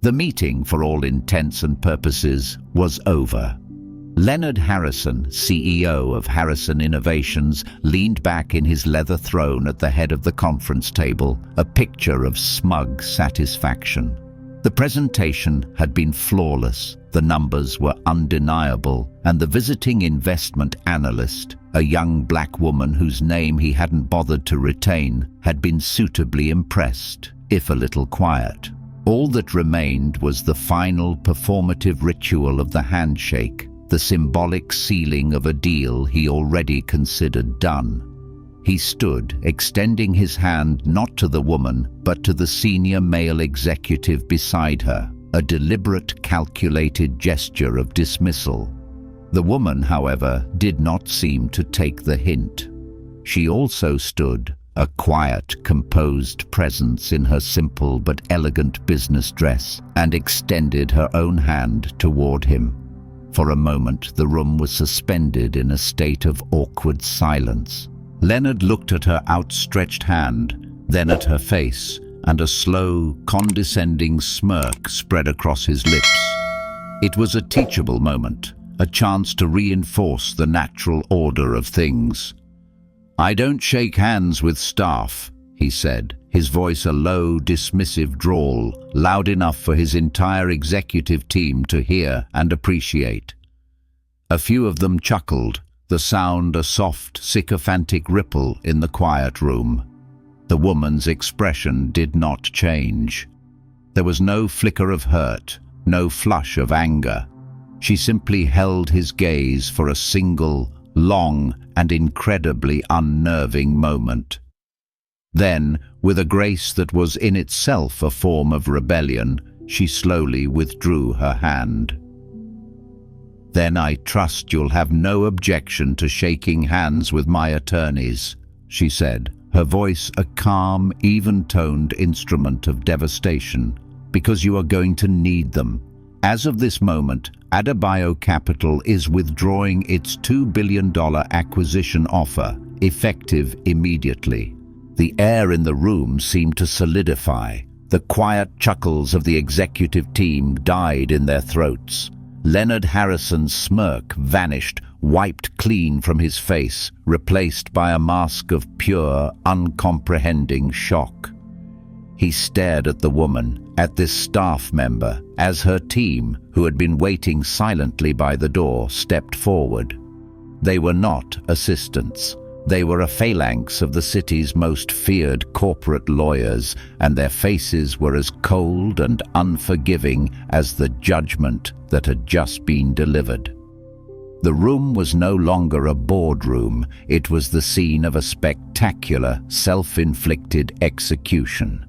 The meeting, for all intents and purposes, was over. Leonard Harrison, CEO of Harrison Innovations, leaned back in his leather throne at the head of the conference table, a picture of smug satisfaction. The presentation had been flawless, the numbers were undeniable, and the visiting investment analyst, a young black woman whose name he hadn't bothered to retain, had been suitably impressed, if a little quiet. All that remained was the final performative ritual of the handshake, the symbolic sealing of a deal he already considered done. He stood, extending his hand not to the woman, but to the senior male executive beside her, a deliberate, calculated gesture of dismissal. The woman, however, did not seem to take the hint. She also stood, a quiet, composed presence in her simple but elegant business dress, and extended her own hand toward him. For a moment, the room was suspended in a state of awkward silence. Leonard looked at her outstretched hand, then at her face, and a slow, condescending smirk spread across his lips. It was a teachable moment, a chance to reinforce the natural order of things. "I don't shake hands with staff," he said, his voice a low, dismissive drawl, loud enough for his entire executive team to hear and appreciate. A few of them chuckled, the sound a soft, sycophantic ripple in the quiet room. The woman's expression did not change. There was no flicker of hurt, no flush of anger. She simply held his gaze for a single, long, and incredibly unnerving moment. Then, with a grace that was in itself a form of rebellion, she slowly withdrew her hand. "Then I trust you'll have no objection to shaking hands with my attorneys," she said, her voice a calm, even-toned instrument of devastation, "because you are going to need them. As of this moment, Adebayo Capital is withdrawing its $2 billion acquisition offer, effective immediately." The air in the room seemed to solidify. The quiet chuckles of the executive team died in their throats. Leonard Harrison's smirk vanished, wiped clean from his face, replaced by a mask of pure, uncomprehending shock. He stared at the woman, at this staff member, as her team, who had been waiting silently by the door, stepped forward. They were not assistants. They were a phalanx of the city's most feared corporate lawyers, and their faces were as cold and unforgiving as the judgment that had just been delivered. The room was no longer a boardroom. It was the scene of a spectacular, self-inflicted execution.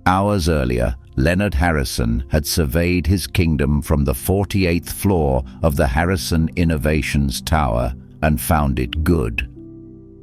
Hours earlier, Leonard Harrison had surveyed his kingdom from the 48th floor of the Harrison Innovations Tower and found it good.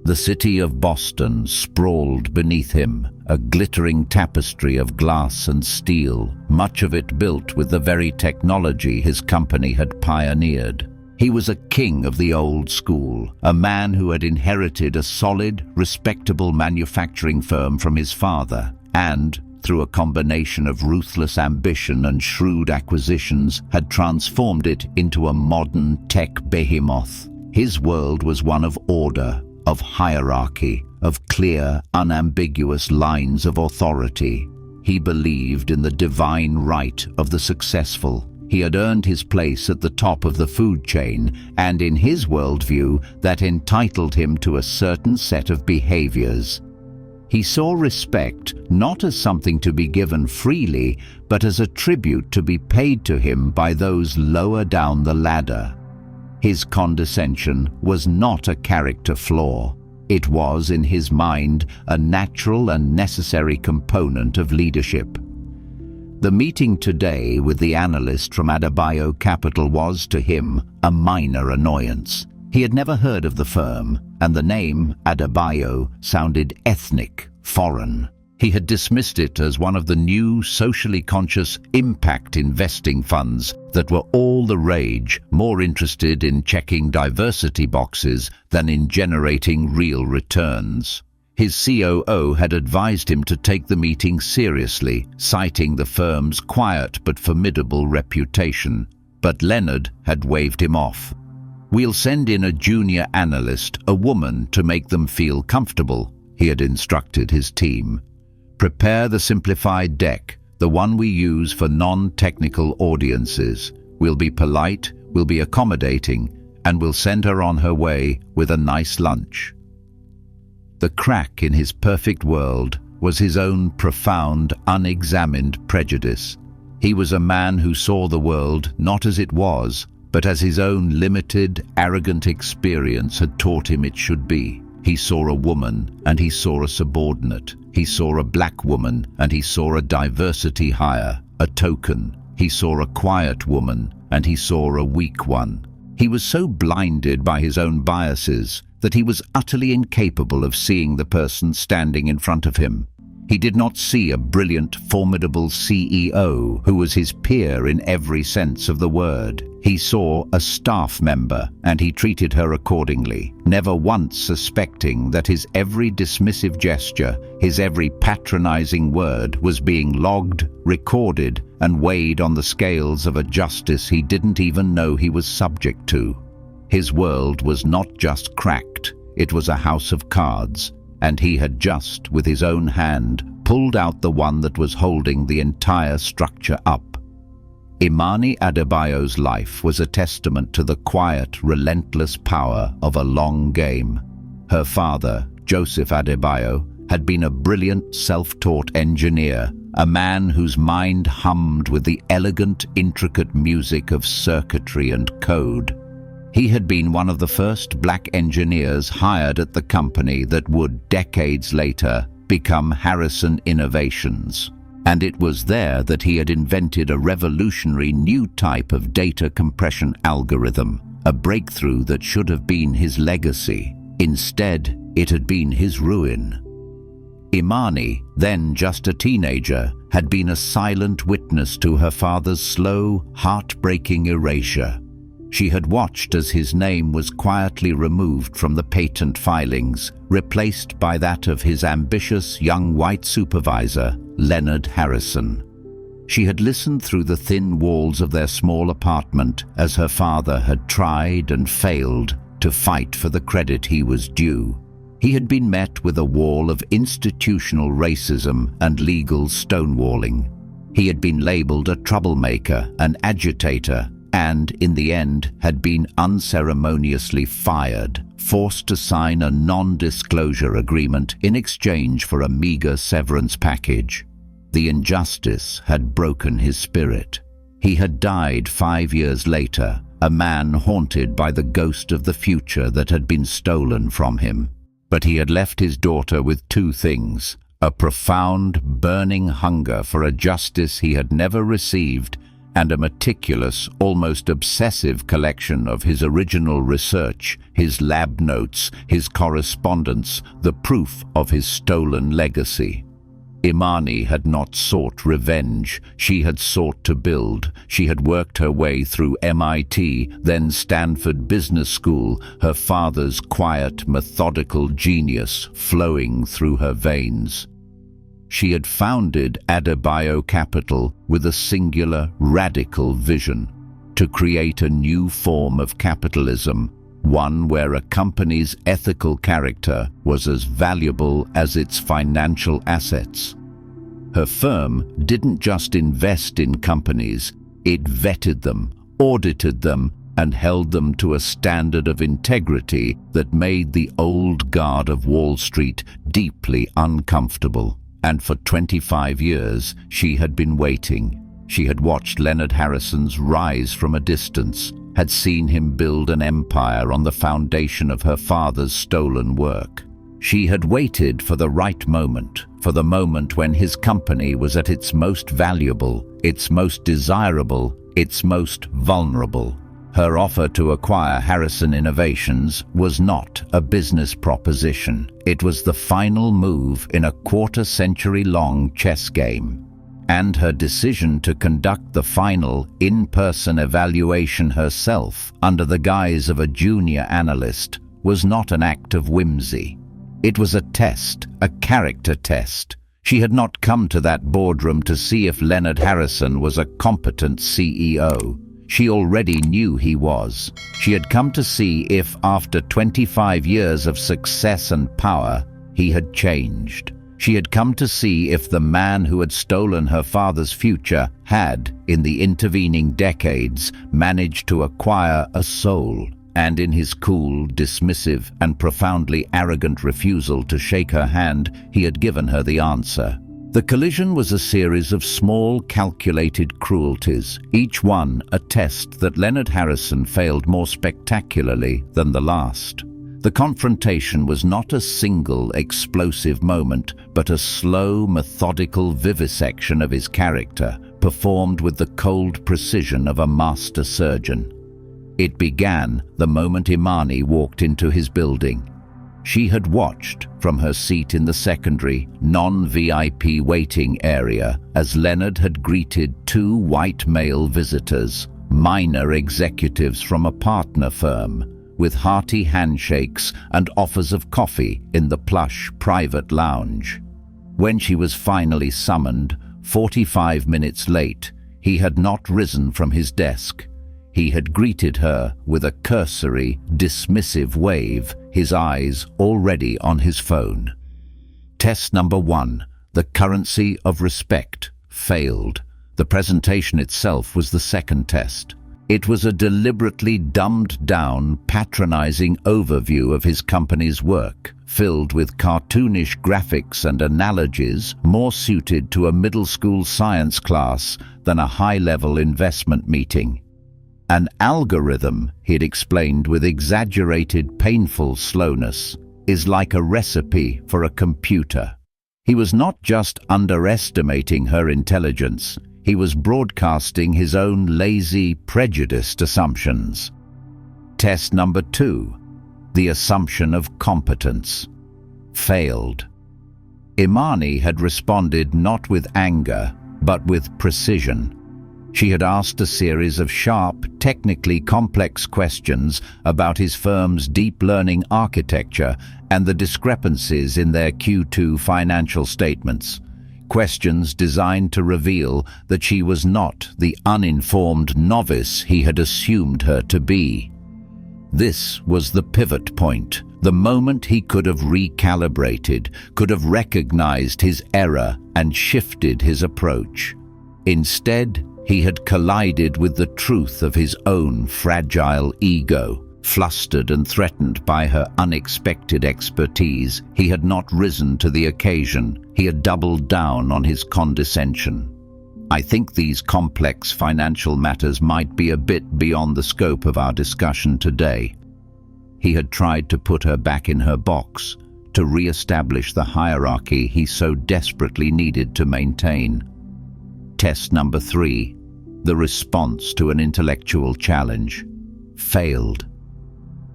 The city of Boston sprawled beneath him, a glittering tapestry of glass and steel, much of it built with the very technology his company had pioneered. He was a king of the old school, a man who had inherited a solid, respectable manufacturing firm from his father, and, through a combination of ruthless ambition and shrewd acquisitions, had transformed it into a modern tech behemoth. His world was one of order, of hierarchy, of clear, unambiguous lines of authority. He believed in the divine right of the successful. He had earned his place at the top of the food chain, and in his worldview, that entitled him to a certain set of behaviors. He saw respect not as something to be given freely, but as a tribute to be paid to him by those lower down the ladder. His condescension was not a character flaw. It was, in his mind, a natural and necessary component of leadership. The meeting today with the analyst from Adebayo Capital was, to him, a minor annoyance. He had never heard of the firm, and the name, Adebayo, sounded ethnic, foreign. He had dismissed it as one of the new, socially conscious impact investing funds that were all the rage, more interested in checking diversity boxes than in generating real returns. His COO had advised him to take the meeting seriously, citing the firm's quiet but formidable reputation. But Leonard had waved him off. "We'll send in a junior analyst, a woman, to make them feel comfortable," he had instructed his team. "Prepare the simplified deck, the one we use for non-technical audiences. We'll be polite, we'll be accommodating, and we'll send her on her way with a nice lunch." The crack in his perfect world was his own profound, unexamined prejudice. He was a man who saw the world not as it was, but as his own limited, arrogant experience had taught him it should be. He saw a woman, and he saw a subordinate. He saw a black woman, and he saw a diversity hire, a token. He saw a quiet woman, and he saw a weak one. He was so blinded by his own biases that he was utterly incapable of seeing the person standing in front of him. He did not see a brilliant, formidable CEO who was his peer in every sense of the word. He saw a staff member, and he treated her accordingly, never once suspecting that his every dismissive gesture, his every patronizing word was being logged, recorded, and weighed on the scales of a justice he didn't even know he was subject to. His world was not just cracked, it was a house of cards, and he had just, with his own hand, pulled out the one that was holding the entire structure up. Imani Adebayo's life was a testament to the quiet, relentless power of a long game. Her father, Joseph Adebayo, had been a brilliant, self-taught engineer, a man whose mind hummed with the elegant, intricate music of circuitry and code. He had been one of the first black engineers hired at the company that would, decades later, become Harrison Innovations. And it was there that he had invented a revolutionary new type of data compression algorithm, a breakthrough that should have been his legacy. Instead, it had been his ruin. Imani, then just a teenager, had been a silent witness to her father's slow, heartbreaking erasure. She had watched as his name was quietly removed from the patent filings, replaced by that of his ambitious young white supervisor, Leonard Harrison. She had listened through the thin walls of their small apartment as her father had tried and failed to fight for the credit he was due. He had been met with a wall of institutional racism and legal stonewalling. He had been labeled a troublemaker, an agitator, and, in the end, had been unceremoniously fired, forced to sign a non-disclosure agreement in exchange for a meager severance package. The injustice had broken his spirit. He had died 5 years later, a man haunted by the ghost of the future that had been stolen from him. But he had left his daughter with two things: a profound, burning hunger for a justice he had never received, and a meticulous, almost obsessive collection of his original research, his lab notes, his correspondence, the proof of his stolen legacy. Imani had not sought revenge. She had sought to build. She had worked her way through MIT, then Stanford Business School, her father's quiet, methodical genius flowing through her veins. She had founded Adebayo Capital with a singular, radical vision: to create a new form of capitalism, one where a company's ethical character was as valuable as its financial assets. Her firm didn't just invest in companies, it vetted them, audited them, and held them to a standard of integrity that made the old guard of Wall Street deeply uncomfortable. And for 25 years, she had been waiting. She had watched Leonard Harrison's rise from a distance, had seen him build an empire on the foundation of her father's stolen work. She had waited for the right moment, for the moment when his company was at its most valuable, its most desirable, its most vulnerable. Her offer to acquire Harrison Innovations was not a business proposition. It was the final move in a quarter-century-long chess game. And her decision to conduct the final in-person evaluation herself under the guise of a junior analyst was not an act of whimsy. It was a test, a character test. She had not come to that boardroom to see if Leonard Harrison was a competent CEO. She already knew he was. She had come to see if, after 25 years of success and power, he had changed. She had come to see if the man who had stolen her father's future had, in the intervening decades, managed to acquire a soul. And in his cool, dismissive, and profoundly arrogant refusal to shake her hand, he had given her the answer. The collision was a series of small, calculated cruelties, each one a test that Leonard Harrison failed more spectacularly than the last. The confrontation was not a single, explosive moment, but a slow, methodical vivisection of his character, performed with the cold precision of a master surgeon. It began the moment Imani walked into his building. She had watched from her seat in the secondary, non-VIP waiting area as Leonard had greeted two white male visitors, minor executives from a partner firm, with hearty handshakes and offers of coffee in the plush private lounge. When she was finally summoned, 45 minutes late, he had not risen from his desk. He had greeted her with a cursory, dismissive wave, his eyes already on his phone. Test number 1, the currency of respect, failed. The presentation itself was the second test. It was a deliberately dumbed-down, patronizing overview of his company's work, filled with cartoonish graphics and analogies more suited to a middle school science class than a high-level investment meeting. An algorithm, he'd explained with exaggerated, painful slowness, is like a recipe for a computer. He was not just underestimating her intelligence, he was broadcasting his own lazy, prejudiced assumptions. Test number 2, the assumption of competence, failed. Imani had responded not with anger, but with precision. She had asked a series of sharp, technically complex questions about his firm's deep learning architecture and the discrepancies in their Q2 financial statements. Questions designed to reveal that she was not the uninformed novice he had assumed her to be. This was the pivot point, the moment he could have recalibrated, could have recognized his error and shifted his approach. Instead, he had collided with the truth of his own fragile ego. Flustered and threatened by her unexpected expertise, he had not risen to the occasion. He had doubled down on his condescension. I think these complex financial matters might be a bit beyond the scope of our discussion today. He had tried to put her back in her box, to re-establish the hierarchy he so desperately needed to maintain. Test number 3, the response to an intellectual challenge, failed.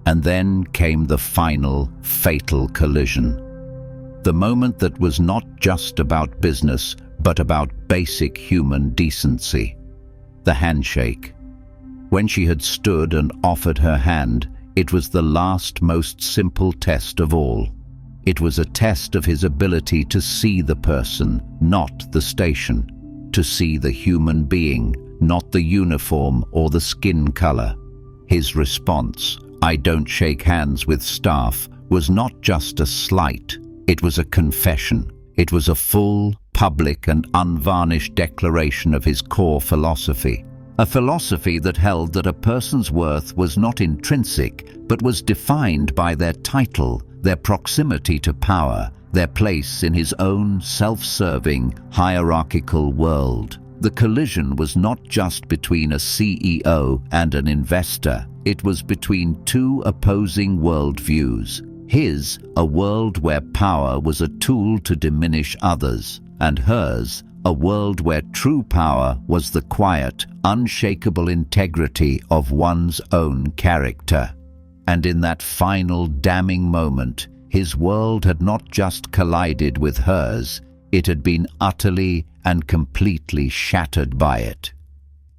And then came the final, fatal collision. The moment that was not just about business, but about basic human decency. The handshake. When she had stood and offered her hand, it was the last, most simple test of all. It was a test of his ability to see the person, not the station. To see the human being, not the uniform or the skin color. His response, "I don't shake hands with staff," was not just a slight. It was a confession. It was a full, public and unvarnished declaration of his core philosophy. A philosophy that held that a person's worth was not intrinsic, but was defined by their title, their proximity to power, their place in his own self-serving, hierarchical world. The collision was not just between a CEO and an investor. It was between two opposing worldviews. His, a world where power was a tool to diminish others, and hers, a world where true power was the quiet, unshakable integrity of one's own character. And in that final damning moment, his world had not just collided with hers, it had been utterly and completely shattered by it.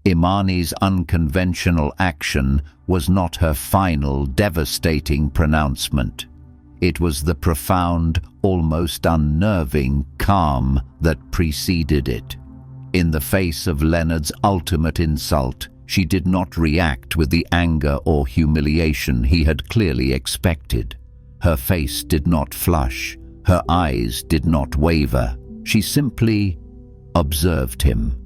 Imani's unconventional action was not her final, devastating pronouncement. It was the profound, almost unnerving calm that preceded it. In the face of Leonard's ultimate insult, she did not react with the anger or humiliation he had clearly expected. Her face did not flush. Her eyes did not waver. She simply observed him.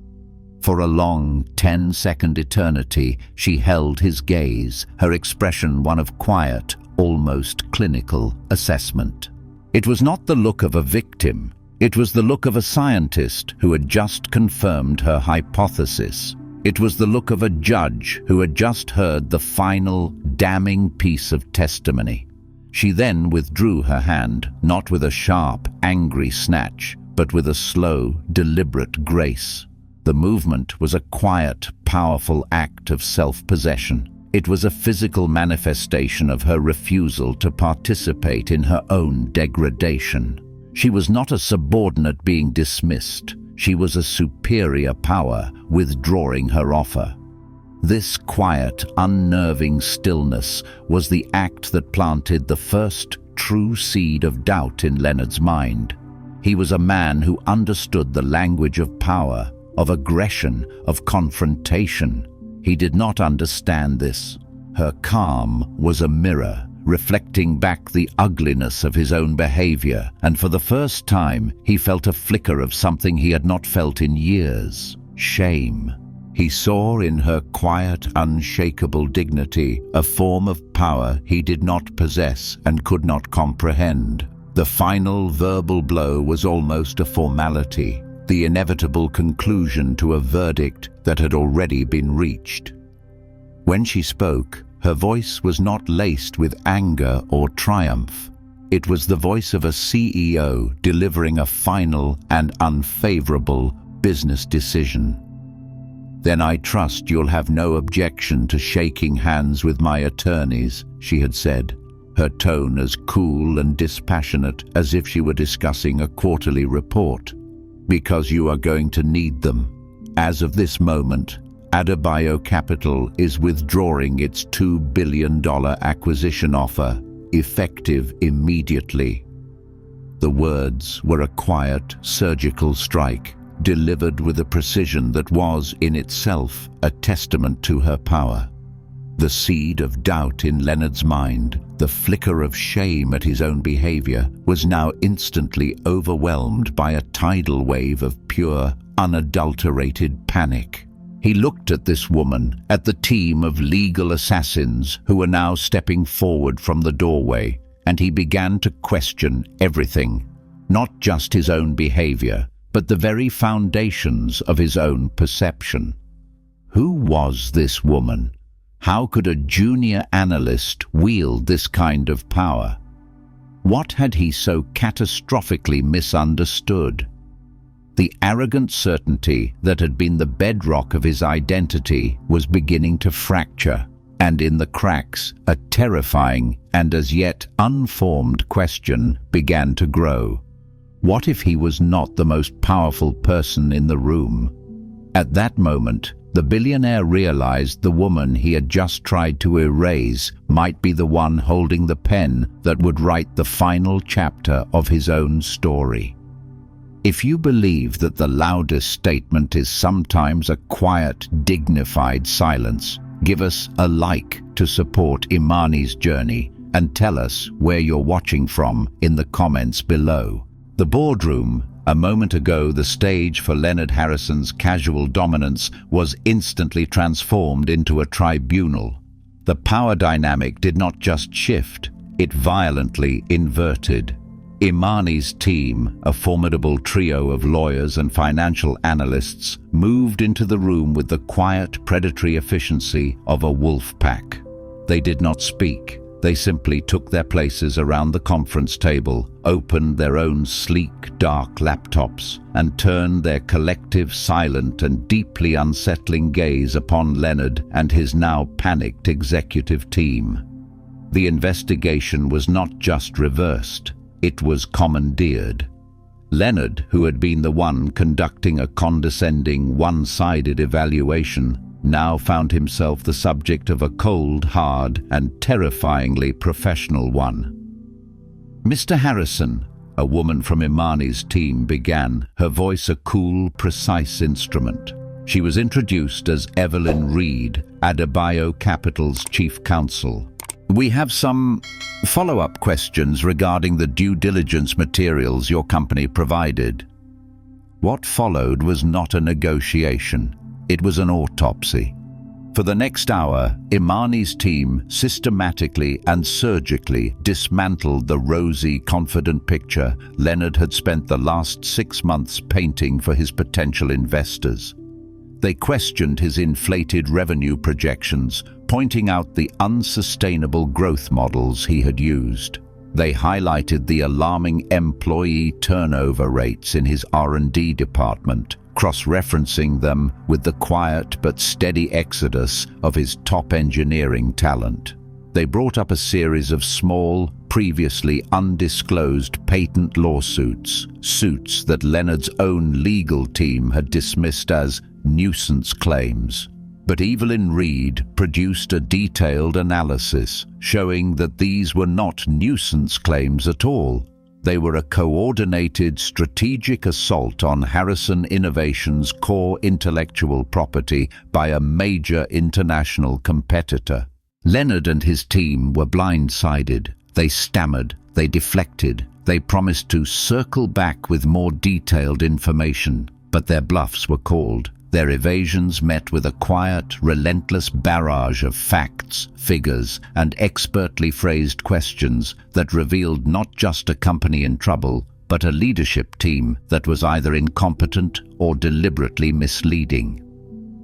For a long 10-second eternity, she held his gaze, her expression one of quiet, almost clinical assessment. It was not the look of a victim. It was the look of a scientist who had just confirmed her hypothesis. It was the look of a judge who had just heard the final, damning piece of testimony. She then withdrew her hand, not with a sharp, angry snatch, but with a slow, deliberate grace. The movement was a quiet, powerful act of self-possession. It was a physical manifestation of her refusal to participate in her own degradation. She was not a subordinate being dismissed. She was a superior power withdrawing her offer. This quiet, unnerving stillness was the act that planted the first true seed of doubt in Leonard's mind. He was a man who understood the language of power, of aggression, of confrontation. He did not understand this. Her calm was a mirror, reflecting back the ugliness of his own behavior, and for the first time he felt a flicker of something he had not felt in years: shame. He saw in her quiet, unshakable dignity a form of power he did not possess and could not comprehend. The final verbal blow was almost a formality, the inevitable conclusion to a verdict that had already been reached. When she spoke, her voice was not laced with anger or triumph. It was the voice of a CEO delivering a final and unfavorable business decision. "Then I trust you'll have no objection to shaking hands with my attorneys," she had said, her tone as cool and dispassionate as if she were discussing a quarterly report. "Because you are going to need them. As of this moment, Adebayo Capital is withdrawing its $2 billion acquisition offer, effective immediately." The words were a quiet, surgical strike, delivered with a precision that was, in itself, a testament to her power. The seed of doubt in Leonard's mind, the flicker of shame at his own behavior, was now instantly overwhelmed by a tidal wave of pure, unadulterated panic. He looked at this woman, at the team of legal assassins who were now stepping forward from the doorway, and he began to question everything, not just his own behavior, but the very foundations of his own perception. Who was this woman? How could a junior analyst wield this kind of power? What had he so catastrophically misunderstood? The arrogant certainty that had been the bedrock of his identity was beginning to fracture, and in the cracks, a terrifying and as yet unformed question began to grow. What if he was not the most powerful person in the room? At that moment, the billionaire realized the woman he had just tried to erase might be the one holding the pen that would write the final chapter of his own story. If you believe that the loudest statement is sometimes a quiet, dignified silence, give us a like to support Imani's journey and tell us where you're watching from in the comments below. The boardroom, a moment ago the stage for Leonard Harrison's casual dominance, was instantly transformed into a tribunal. The power dynamic did not just shift, it violently inverted. Imani's team, a formidable trio of lawyers and financial analysts, moved into the room with the quiet, predatory efficiency of a wolf pack. They did not speak. They simply took their places around the conference table, opened their own sleek, dark laptops, and turned their collective, silent, and deeply unsettling gaze upon Leonard and his now panicked executive team. The investigation was not just reversed, it was commandeered. Leonard, who had been the one conducting a condescending, one-sided evaluation, now found himself the subject of a cold, hard, and terrifyingly professional one. Mr. Harrison, a woman from Imani's team began, her voice a cool, precise instrument. She was introduced as Evelyn Reed, Adebayo Capital's chief counsel. We have some follow-up questions regarding the due diligence materials your company provided. What followed was not a negotiation. It was an autopsy. For the next hour, Imani's team systematically and surgically dismantled the rosy, confident picture Leonard had spent the last 6 months painting for his potential investors. They questioned his inflated revenue projections, pointing out the unsustainable growth models he had used. They highlighted the alarming employee turnover rates in his R&D department, cross-referencing them with the quiet but steady exodus of his top engineering talent. They brought up a series of small, previously undisclosed patent lawsuits, suits that Leonard's own legal team had dismissed as nuisance claims. But Evelyn Reed produced a detailed analysis showing that these were not nuisance claims at all. They were a coordinated, strategic assault on Harrison Innovation's core intellectual property by a major international competitor. Leonard and his team were blindsided. They stammered, they deflected, they promised to circle back with more detailed information, but their bluffs were called. Their evasions met with a quiet, relentless barrage of facts, figures, and expertly phrased questions that revealed not just a company in trouble, but a leadership team that was either incompetent or deliberately misleading.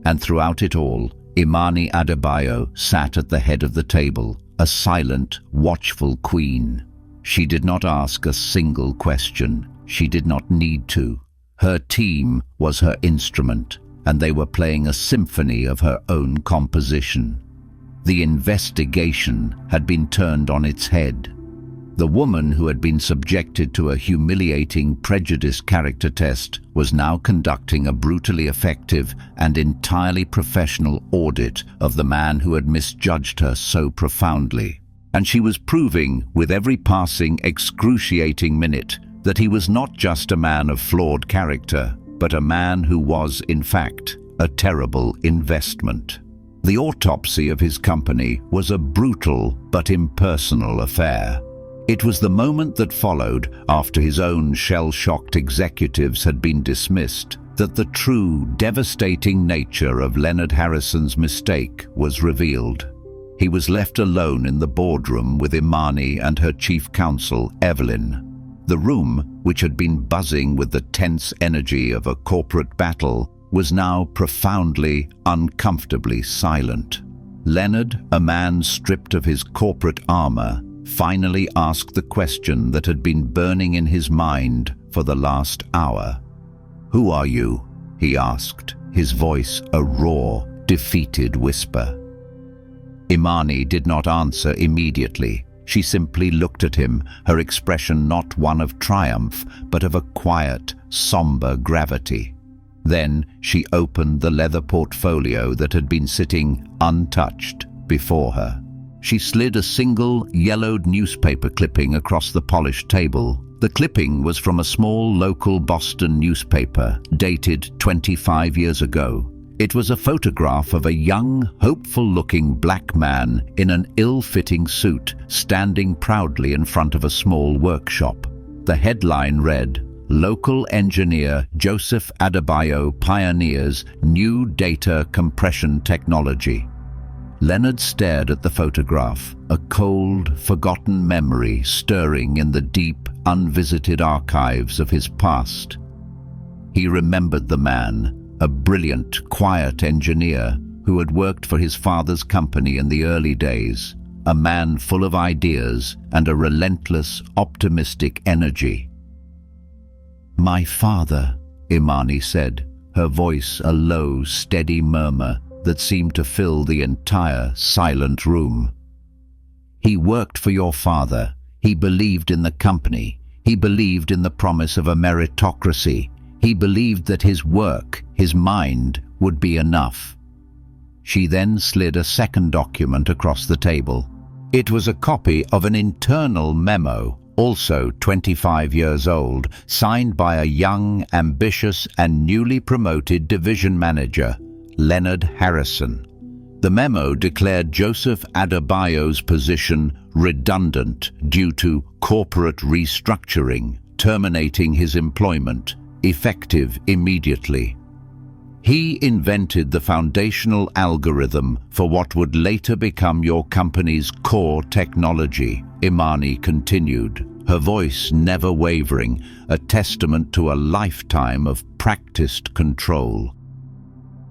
And throughout it all, Imani Adebayo sat at the head of the table, a silent, watchful queen. She did not ask a single question. She did not need to. Her team was her instrument, and they were playing a symphony of her own composition. The investigation had been turned on its head. The woman who had been subjected to a humiliating prejudiced character test was now conducting a brutally effective and entirely professional audit of the man who had misjudged her so profoundly. And she was proving, with every passing excruciating minute, that he was not just a man of flawed character, but a man who was, in fact, a terrible investment. The autopsy of his company was a brutal but impersonal affair. It was the moment that followed, after his own shell-shocked executives had been dismissed, that the true, devastating nature of Leonard Harrison's mistake was revealed. He was left alone in the boardroom with Imani and her chief counsel, Evelyn. The room, which had been buzzing with the tense energy of a corporate battle, was now profoundly, uncomfortably silent. Leonard, a man stripped of his corporate armor, finally asked the question that had been burning in his mind for the last hour. "Who are you?" he asked, his voice a raw, defeated whisper. Imani did not answer immediately. She simply looked at him, her expression not one of triumph, but of a quiet, somber gravity. Then she opened the leather portfolio that had been sitting untouched before her. She slid a single, yellowed newspaper clipping across the polished table. The clipping was from a small local Boston newspaper, dated 25 years ago. It was a photograph of a young, hopeful-looking black man in an ill-fitting suit, standing proudly in front of a small workshop. The headline read, "Local engineer Joseph Adebayo pioneers new data compression technology." Leonard stared at the photograph, a cold, forgotten memory stirring in the deep, unvisited archives of his past. He remembered the man, a brilliant, quiet engineer who had worked for his father's company in the early days, a man full of ideas and a relentless, optimistic energy. "My father," Imani said, her voice a low, steady murmur that seemed to fill the entire silent room. "He worked for your father. He believed in the company. He believed in the promise of a meritocracy. He believed that his work, his mind, would be enough." She then slid a second document across the table. It was a copy of an internal memo also 25 years old, signed by a young, ambitious and newly promoted division manager, Leonard Harrison. The memo declared Joseph Adebayo's position redundant due to corporate restructuring, terminating his employment, effective immediately. He invented the foundational algorithm for what would later become your company's core technology, Imani continued, her voice never wavering, a testament to a lifetime of practiced control.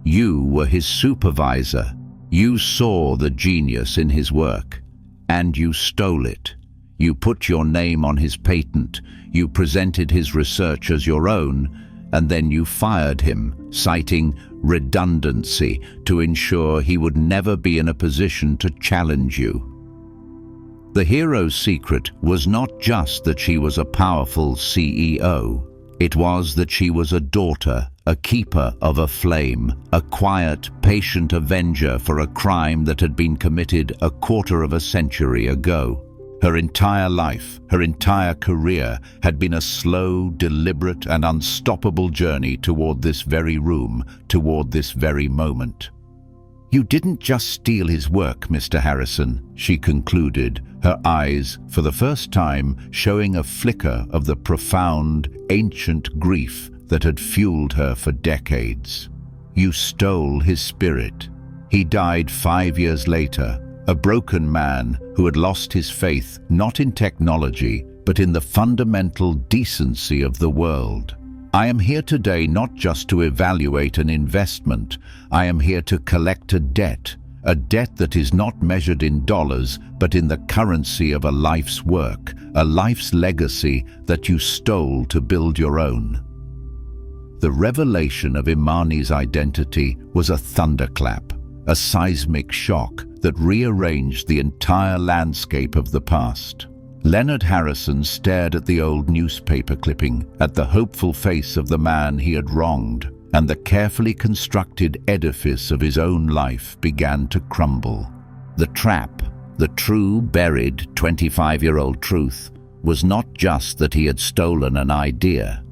You were his supervisor. You saw the genius in his work, and you stole it. You put your name on his patent, you presented his research as your own, and then you fired him, citing redundancy to ensure he would never be in a position to challenge you. The hero's secret was not just that she was a powerful CEO. It was that she was a daughter, a keeper of a flame, a quiet, patient avenger for a crime that had been committed a quarter of a century ago. Her entire life, her entire career, had been a slow, deliberate and unstoppable journey toward this very room, toward this very moment. "You didn't just steal his work, Mr. Harrison," she concluded, her eyes, for the first time, showing a flicker of the profound, ancient grief that had fueled her for decades. "You stole his spirit. He died 5 years later, a broken man who had lost his faith not in technology, but in the fundamental decency of the world. I am here today not just to evaluate an investment. I am here to collect a debt that is not measured in dollars, but in the currency of a life's work, a life's legacy that you stole to build your own." The revelation of Imani's identity was a thunderclap, a seismic shock that rearranged the entire landscape of the past. Leonard Harrison stared at the old newspaper clipping, at the hopeful face of the man he had wronged, and the carefully constructed edifice of his own life began to crumble. The trap, the true, buried 25-year-old truth, was not just that he had stolen an idea.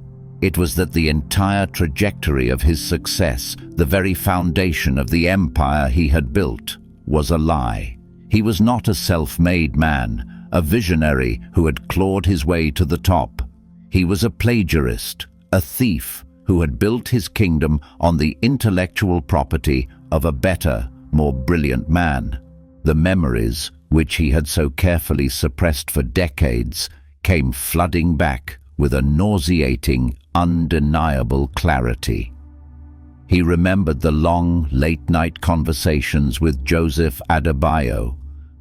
It was that the entire trajectory of his success, the very foundation of the empire he had built, was a lie. He was not a self-made man, a visionary who had clawed his way to the top. He was a plagiarist, a thief who had built his kingdom on the intellectual property of a better, more brilliant man. The memories, which he had so carefully suppressed for decades, came flooding back with a nauseating, undeniable clarity. He remembered the long, late-night conversations with Joseph Adebayo,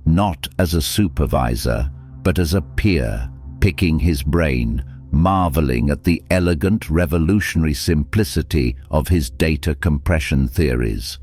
not as a supervisor, but as a peer, picking his brain, marveling at the elegant, revolutionary simplicity of his data compression theories.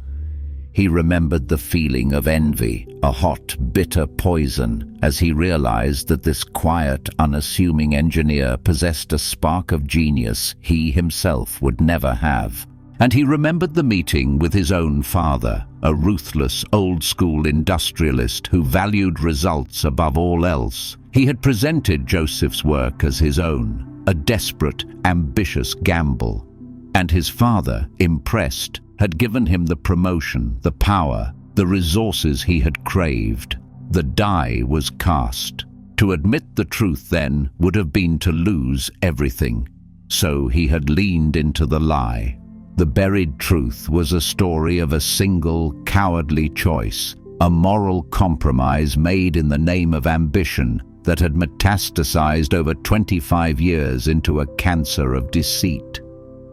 He remembered the feeling of envy, a hot, bitter poison, as he realized that this quiet, unassuming engineer possessed a spark of genius he himself would never have. And he remembered the meeting with his own father, a ruthless, old-school industrialist who valued results above all else. He had presented Joseph's work as his own, a desperate, ambitious gamble. And his father, impressed, had given him the promotion, the power, the resources he had craved. The die was cast. To admit the truth then would have been to lose everything. So he had leaned into the lie. The buried truth was a story of a single, cowardly choice, a moral compromise made in the name of ambition that had metastasized over 25 years into a cancer of deceit.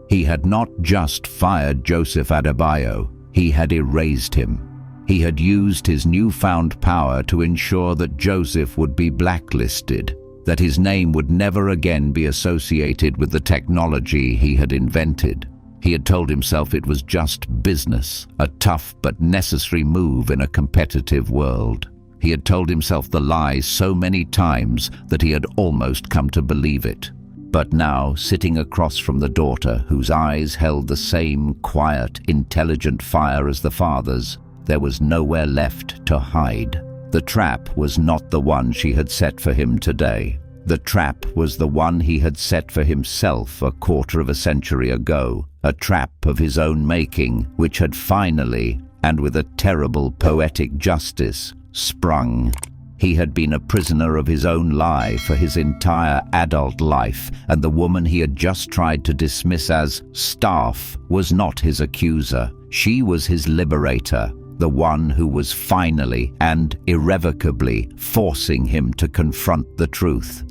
He had not just fired Joseph Adebayo, he had erased him. He had used his newfound power to ensure that Joseph would be blacklisted, that his name would never again be associated with the technology he had invented. He had told himself it was just business, a tough but necessary move in a competitive world. He had told himself the lie so many times that he had almost come to believe it. But now, sitting across from the daughter, whose eyes held the same quiet, intelligent fire as the father's, there was nowhere left to hide. The trap was not the one she had set for him today. The trap was the one he had set for himself a quarter of a century ago, a trap of his own making, which had finally, and with a terrible poetic justice, sprung. He had been a prisoner of his own lie for his entire adult life, and the woman he had just tried to dismiss as staff was not his accuser. She was his liberator, the one who was finally and irrevocably forcing him to confront the truth.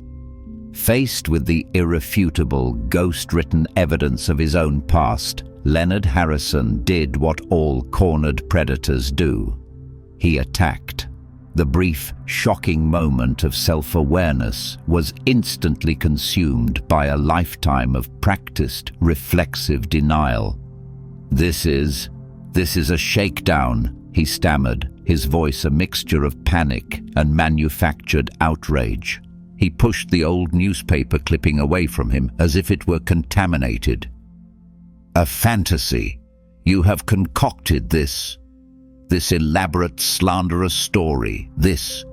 Faced with the irrefutable, ghost-written evidence of his own past, Leonard Harrison did what all cornered predators do. He attacked. The brief, shocking moment of self-awareness was instantly consumed by a lifetime of practiced, reflexive denial. This is a shakedown," he stammered, his voice a mixture of panic and manufactured outrage. He pushed the old newspaper clipping away from him as if it were contaminated. "A fantasy. You have concocted this elaborate, slanderous story, this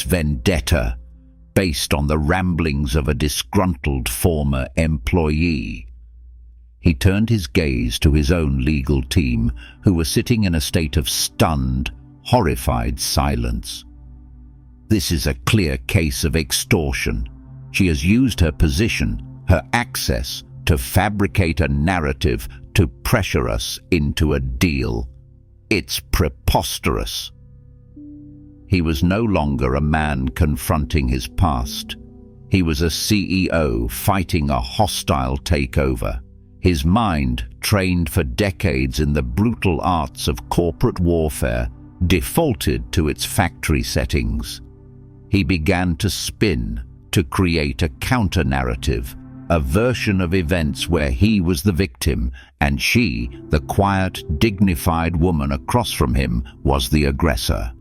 vendetta, based on the ramblings of a disgruntled former employee." He turned his gaze to his own legal team, who were sitting in a state of stunned, horrified silence. "This is a clear case of extortion. She has used her position, her access, to fabricate a narrative to pressure us into a deal. It's preposterous." He was no longer a man confronting his past. He was a CEO fighting a hostile takeover. His mind, trained for decades in the brutal arts of corporate warfare, defaulted to its factory settings. He began to spin, to create a counter-narrative, a version of events where he was the victim and she, the quiet, dignified woman across from him, was the aggressor.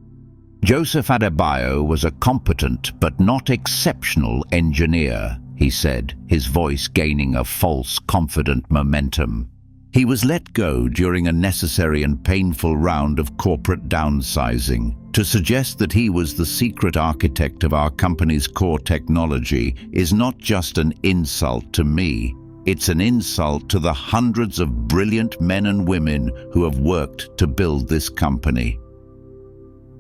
Joseph Adebayo was a competent but not exceptional engineer, he said, his voice gaining a false, confident momentum. He was let go during a necessary and painful round of corporate downsizing. To suggest that he was the secret architect of our company's core technology is not just an insult to me. It's an insult to the hundreds of brilliant men and women who have worked to build this company.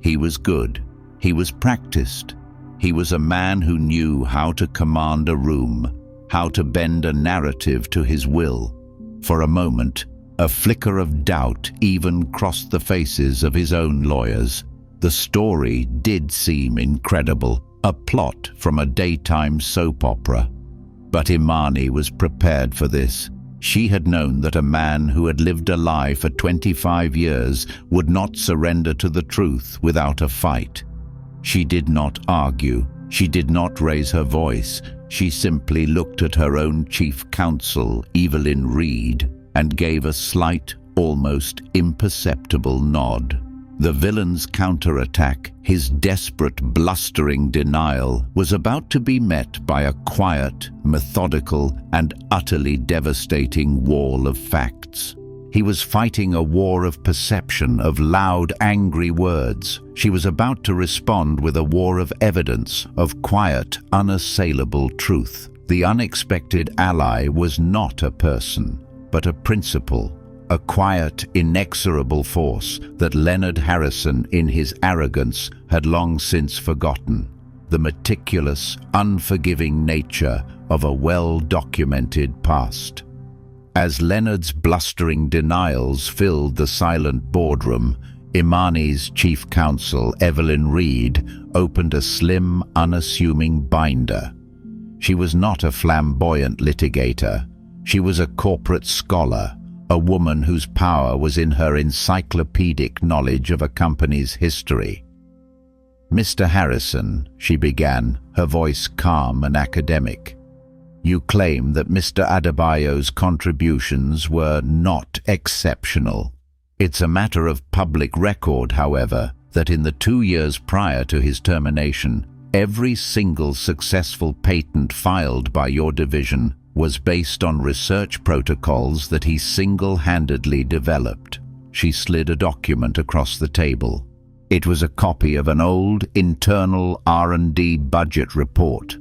He was good. He was practiced. He was a man who knew how to command a room, how to bend a narrative to his will. For a moment, a flicker of doubt even crossed the faces of his own lawyers. The story did seem incredible, a plot from a daytime soap opera. But Imani was prepared for this. She had known that a man who had lived a lie for 25 years would not surrender to the truth without a fight. She did not argue. She did not raise her voice. She simply looked at her own chief counsel, Evelyn Reed, and gave a slight, almost imperceptible nod. The villain's counterattack, his desperate, blustering denial, was about to be met by a quiet, methodical, and utterly devastating wall of facts. He was fighting a war of perception, of loud, angry words. She was about to respond with a war of evidence, of quiet, unassailable truth. The unexpected ally was not a person, but a principle, a quiet, inexorable force that Leonard Harrison, in his arrogance, had long since forgotten. The meticulous, unforgiving nature of a well-documented past. As Leonard's blustering denials filled the silent boardroom, Imani's chief counsel, Evelyn Reed, opened a slim, unassuming binder. She was not a flamboyant litigator. She was a corporate scholar, a woman whose power was in her encyclopedic knowledge of a company's history. "Mr. Harrison," she began, her voice calm and academic, "you claim that Mr. Adebayo's contributions were not exceptional. It's a matter of public record, however, that in the 2 years prior to his termination, every single successful patent filed by your division was based on research protocols that he single-handedly developed." She slid a document across the table. It was a copy of an old internal R&D budget report.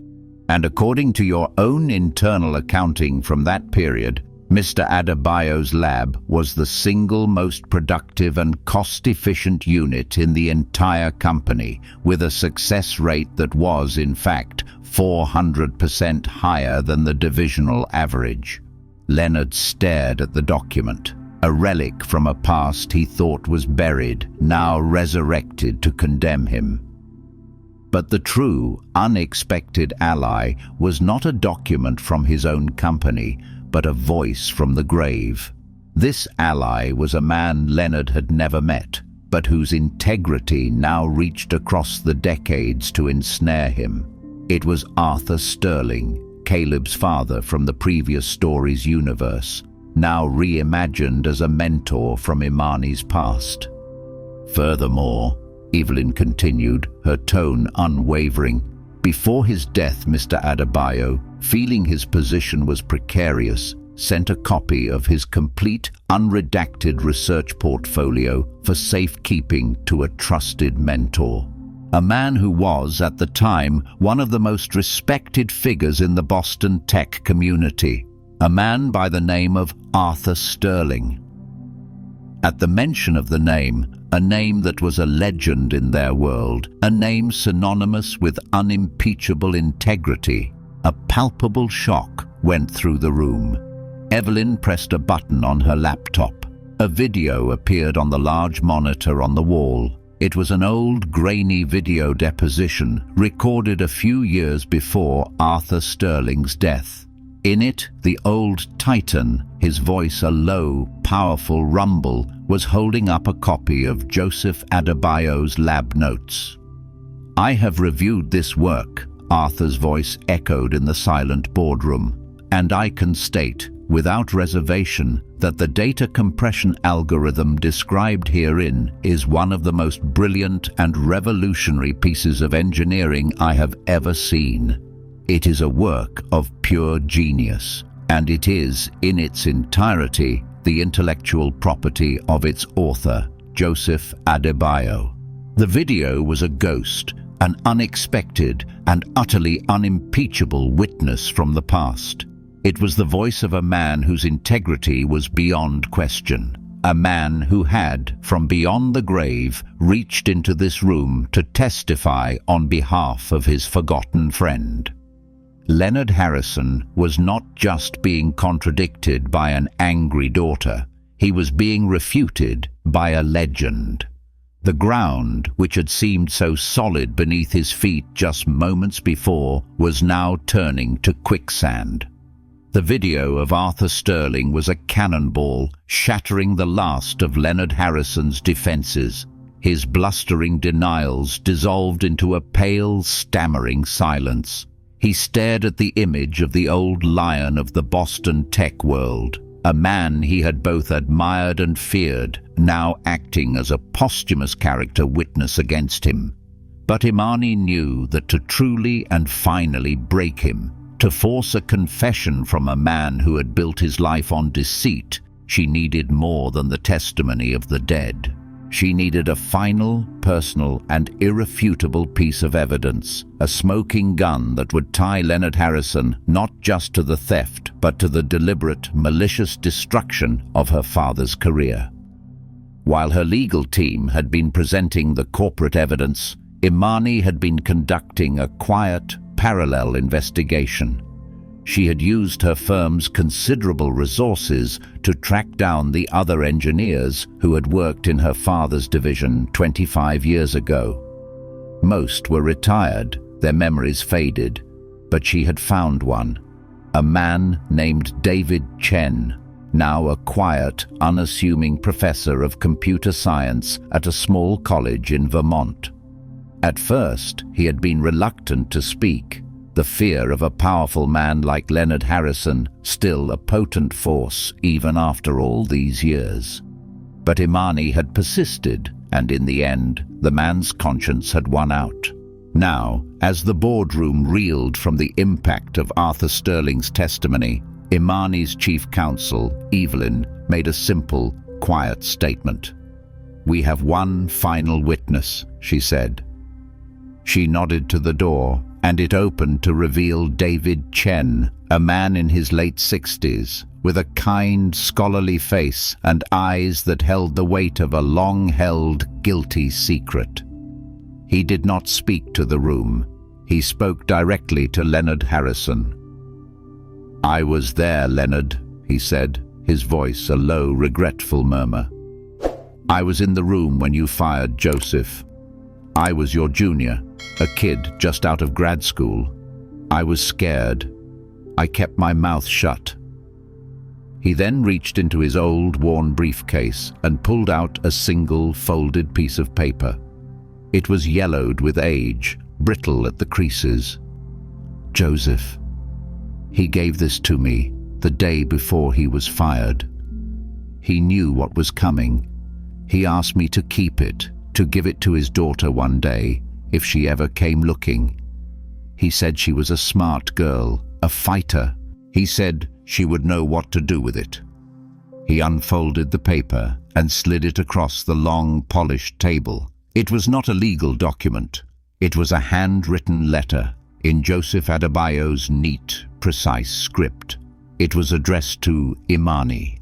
And according to your own internal accounting from that period, Mr. Adebayo's lab was the single most productive and cost-efficient unit in the entire company, with a success rate that was, in fact, 400% higher than the divisional average. Leonard stared at the document, a relic from a past he thought was buried, now resurrected to condemn him. But the true, unexpected ally was not a document from his own company, but a voice from the grave. This ally was a man Leonard had never met, but whose integrity now reached across the decades to ensnare him. It was Arthur Sterling, Caleb's father from the previous story's universe, now reimagined as a mentor from Imani's past. Furthermore, Evelyn continued, her tone unwavering, before his death, Mr. Adebayo, feeling his position was precarious, sent a copy of his complete, unredacted research portfolio for safekeeping to a trusted mentor. A man who was, at the time, one of the most respected figures in the Boston tech community. A man by the name of Arthur Sterling. At the mention of the name, a name that was a legend in their world, a name synonymous with unimpeachable integrity, a palpable shock went through the room. Evelyn pressed a button on her laptop. A video appeared on the large monitor on the wall. It was an old, grainy video deposition recorded a few years before Arthur Sterling's death. In it, the old titan, his voice a low, powerful rumble, was holding up a copy of Joseph Adebayo's lab notes. "I have reviewed this work," Arthur's voice echoed in the silent boardroom, "and I can state, without reservation, that the data compression algorithm described herein is one of the most brilliant and revolutionary pieces of engineering I have ever seen. It is a work of pure genius, and it is, in its entirety, the intellectual property of its author, Joseph Adebayo." The video was a ghost, an unexpected and utterly unimpeachable witness from the past. It was the voice of a man whose integrity was beyond question, a man who had, from beyond the grave, reached into this room to testify on behalf of his forgotten friend. Leonard Harrison was not just being contradicted by an angry daughter, he was being refuted by a legend. The ground, which had seemed so solid beneath his feet just moments before, was now turning to quicksand. The video of Arthur Sterling was a cannonball, shattering the last of Leonard Harrison's defenses. His blustering denials dissolved into a pale, stammering silence. He stared at the image of the old lion of the Boston tech world, a man he had both admired and feared, now acting as a posthumous character witness against him. But Imani knew that to truly and finally break him, to force a confession from a man who had built his life on deceit, she needed more than the testimony of the dead. She needed a final, personal, and irrefutable piece of evidence, a smoking gun that would tie Leonard Harrison not just to the theft, but to the deliberate, malicious destruction of her father's career. While her legal team had been presenting the corporate evidence, Imani had been conducting a quiet, parallel investigation. She had used her firm's considerable resources to track down the other engineers who had worked in her father's division 25 years ago. Most were retired, their memories faded, but she had found one, a man named David Chen, now a quiet, unassuming professor of computer science at a small college in Vermont. At first, he had been reluctant to speak, the fear of a powerful man like Leonard Harrison still a potent force even after all these years. But Imani had persisted, and in the end, the man's conscience had won out. Now, as the boardroom reeled from the impact of Arthur Sterling's testimony, Imani's chief counsel, Evelyn, made a simple, quiet statement. "We have one final witness," she said. She nodded to the door, and it opened to reveal David Chen, a man in his late 60s, with a kind, scholarly face and eyes that held the weight of a long-held, guilty secret. He did not speak to the room. He spoke directly to Leonard Harrison. "I was there, Leonard," he said, his voice a low, regretful murmur. "I was in the room when you fired Joseph. I was your junior, a kid just out of grad school. I was scared. I kept my mouth shut." He then reached into his old, worn briefcase and pulled out a single, folded piece of paper. It was yellowed with age, brittle at the creases. "Joseph. He gave this to me the day before he was fired. He knew what was coming. He asked me to keep it, to give it to his daughter one day, if she ever came looking. He said she was a smart girl, a fighter. He said she would know what to do with it." He unfolded the paper and slid it across the long, polished table. It was not a legal document. It was a handwritten letter in Joseph Adebayo's neat, precise script. It was addressed to Imani.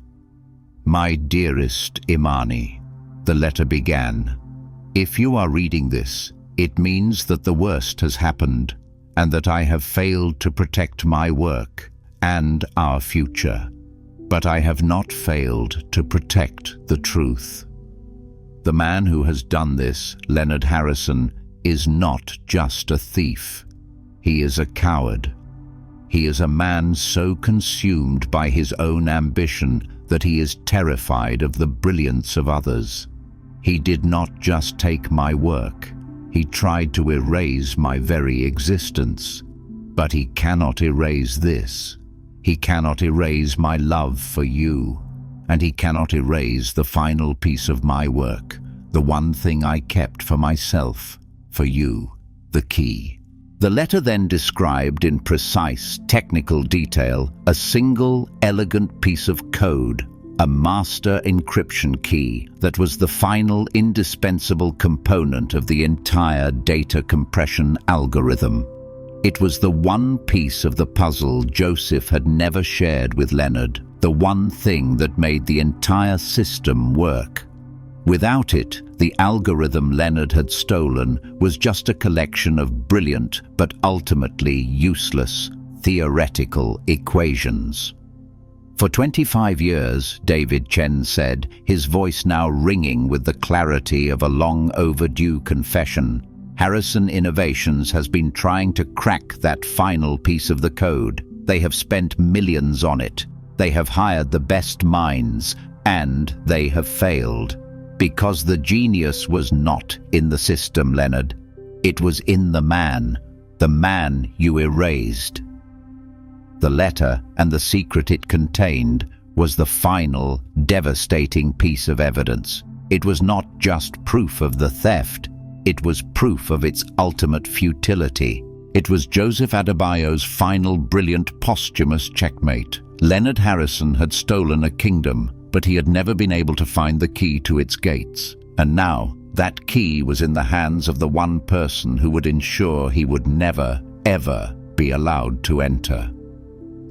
"My dearest Imani," the letter began. "If you are reading this, it means that the worst has happened and that I have failed to protect my work and our future. But I have not failed to protect the truth. The man who has done this, Leonard Harrison, is not just a thief. He is a coward. He is a man so consumed by his own ambition that he is terrified of the brilliance of others. He did not just take my work. He tried to erase my very existence. But he cannot erase this. He cannot erase my love for you. And he cannot erase the final piece of my work, the one thing I kept for myself, for you, the key." The letter then described in precise, technical detail a single, elegant piece of code, a master encryption key that was the final indispensable component of the entire data compression algorithm. It was the one piece of the puzzle Joseph had never shared with Leonard, the one thing that made the entire system work. Without it, the algorithm Leonard had stolen was just a collection of brilliant but ultimately useless theoretical equations. For 25 years, David Chen said, his voice now ringing with the clarity of a long overdue confession, Harrison Innovations has been trying to crack that final piece of the code. They have spent millions on it. They have hired the best minds, and they have failed. Because the genius was not in the system, Leonard. It was in the man you erased. The letter and the secret it contained was the final, devastating piece of evidence. It was not just proof of the theft, it was proof of its ultimate futility. It was Joseph Adebayo's final brilliant posthumous checkmate. Leonard Harrison had stolen a kingdom, but he had never been able to find the key to its gates. And now, that key was in the hands of the one person who would ensure he would never, ever be allowed to enter.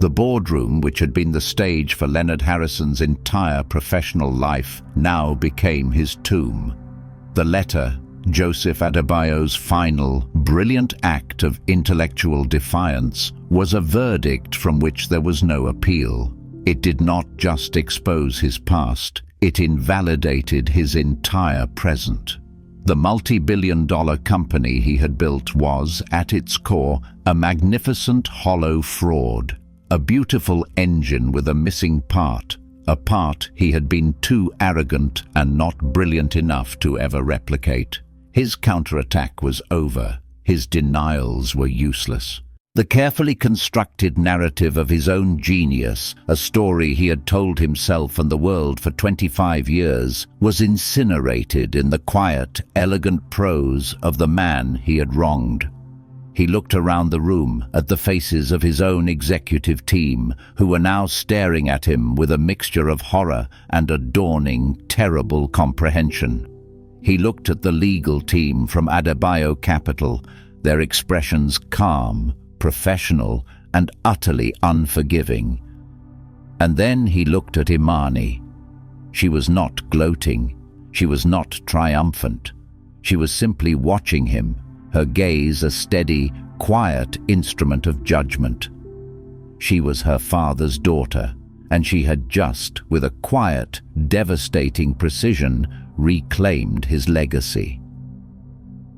The boardroom, which had been the stage for Leonard Harrison's entire professional life, now became his tomb. The letter, Joseph Adebayo's final, brilliant act of intellectual defiance, was a verdict from which there was no appeal. It did not just expose his past, it invalidated his entire present. The multi-billion-dollar company he had built was, at its core, a magnificent hollow fraud, a beautiful engine with a missing part, a part he had been too arrogant and not brilliant enough to ever replicate. His counterattack was over. His denials were useless. The carefully constructed narrative of his own genius, a story he had told himself and the world for 25 years, was incinerated in the quiet, elegant prose of the man he had wronged. He looked around the room at the faces of his own executive team, who were now staring at him with a mixture of horror and a dawning, terrible comprehension. He looked at the legal team from Adebayo Capital, their expressions calm, professional, and utterly unforgiving. And then he looked at Imani. She was not gloating. She was not triumphant. She was simply watching him, her gaze a steady, quiet instrument of judgment. She was her father's daughter, and she had just, with a quiet, devastating precision, reclaimed his legacy.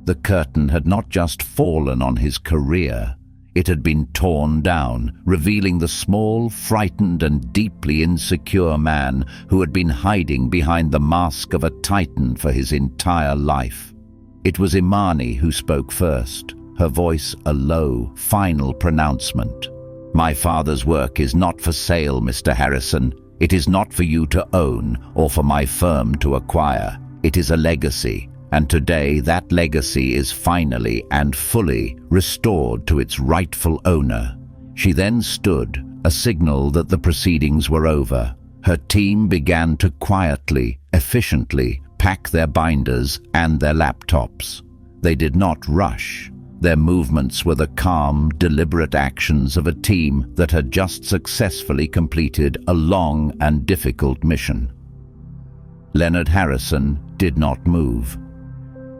The curtain had not just fallen on his career, it had been torn down, revealing the small, frightened and deeply insecure man who had been hiding behind the mask of a titan for his entire life. It was Imani who spoke first, her voice a low, final pronouncement. "My father's work is not for sale, Mr. Harrison. It is not for you to own or for my firm to acquire. It is a legacy. And today that legacy is finally and fully restored to its rightful owner." She then stood, a signal that the proceedings were over. Her team began to quietly, efficiently pack their binders and their laptops. They did not rush. Their movements were the calm, deliberate actions of a team that had just successfully completed a long and difficult mission. Leonard Harrison did not move.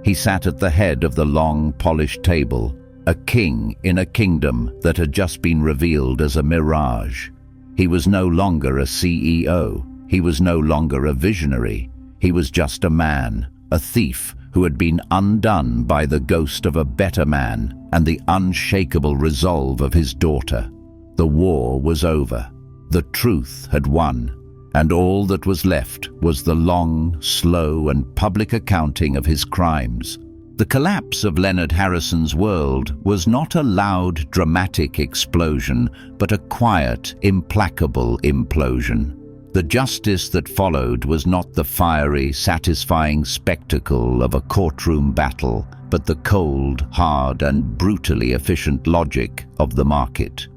He sat at the head of the long, polished table, a king in a kingdom that had just been revealed as a mirage. He was no longer a CEO. He was no longer a visionary. He was just a man, a thief who had been undone by the ghost of a better man and the unshakable resolve of his daughter. The war was over. The truth had won. And all that was left was the long, slow, and public accounting of his crimes. The collapse of Leonard Harrison's world was not a loud, dramatic explosion, but a quiet, implacable implosion. The justice that followed was not the fiery, satisfying spectacle of a courtroom battle, but the cold, hard, and brutally efficient logic of the market.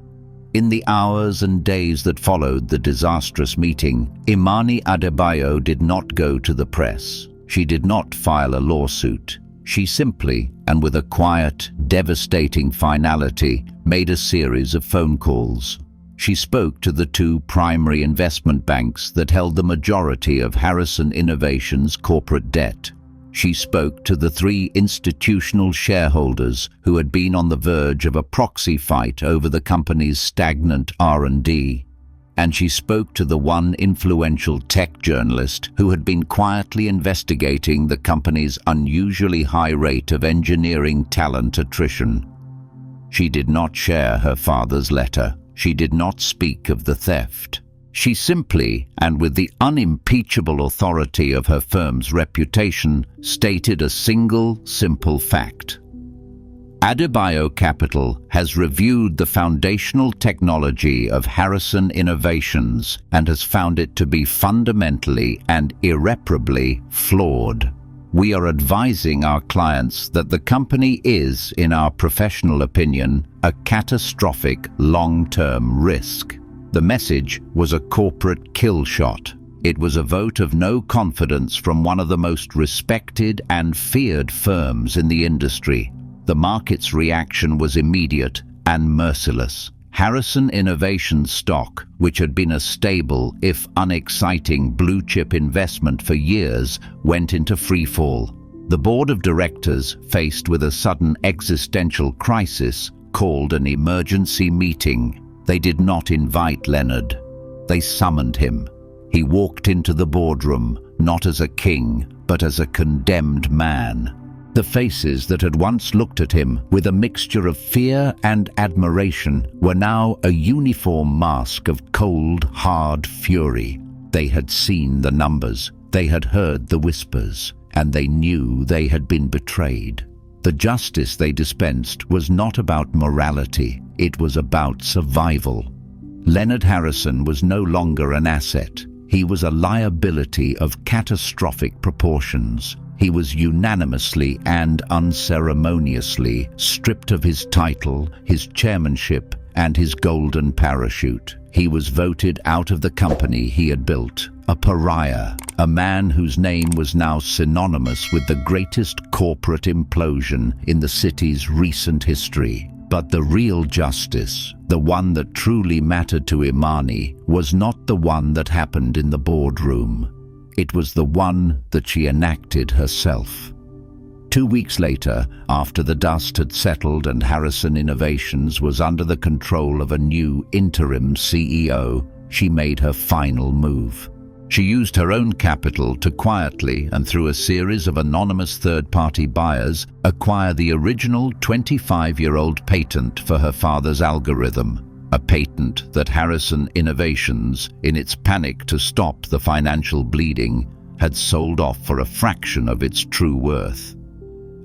In the hours and days that followed the disastrous meeting, Imani Adebayo did not go to the press. She did not file a lawsuit. She simply, and with a quiet, devastating finality, made a series of phone calls. She spoke to the two primary investment banks that held the majority of Harrison Innovation's corporate debt. She spoke to the three institutional shareholders who had been on the verge of a proxy fight over the company's stagnant R&D. And she spoke to the one influential tech journalist who had been quietly investigating the company's unusually high rate of engineering talent attrition. She did not share her father's letter. She did not speak of the theft. She simply, and with the unimpeachable authority of her firm's reputation, stated a single, simple fact. Adebayo Capital has reviewed the foundational technology of Harrison Innovations and has found it to be fundamentally and irreparably flawed. We are advising our clients that the company is, in our professional opinion, a catastrophic long-term risk. The message was a corporate kill shot. It was a vote of no confidence from one of the most respected and feared firms in the industry. The market's reaction was immediate and merciless. Harrison Innovations stock, which had been a stable, if unexciting, blue-chip investment for years, went into freefall. The board of directors, faced with a sudden existential crisis, called an emergency meeting. They did not invite Leonard. They summoned him. He walked into the boardroom, not as a king, but as a condemned man. The faces that had once looked at him with a mixture of fear and admiration were now a uniform mask of cold, hard fury. They had seen the numbers, they had heard the whispers, and they knew they had been betrayed. The justice they dispensed was not about morality, it was about survival. Leonard Harrison was no longer an asset. He was a liability of catastrophic proportions. He was unanimously and unceremoniously stripped of his title, his chairmanship, and his golden parachute. He was voted out of the company he had built, a pariah, a man whose name was now synonymous with the greatest corporate implosion in the city's recent history. But the real justice, the one that truly mattered to Imani, was not the one that happened in the boardroom. It was the one that she enacted herself. 2 weeks later, after the dust had settled and Harrison Innovations was under the control of a new interim CEO, she made her final move. She used her own capital to quietly, and through a series of anonymous third-party buyers, acquire the original 25-year-old patent for her father's algorithm, a patent that Harrison Innovations, in its panic to stop the financial bleeding, had sold off for a fraction of its true worth.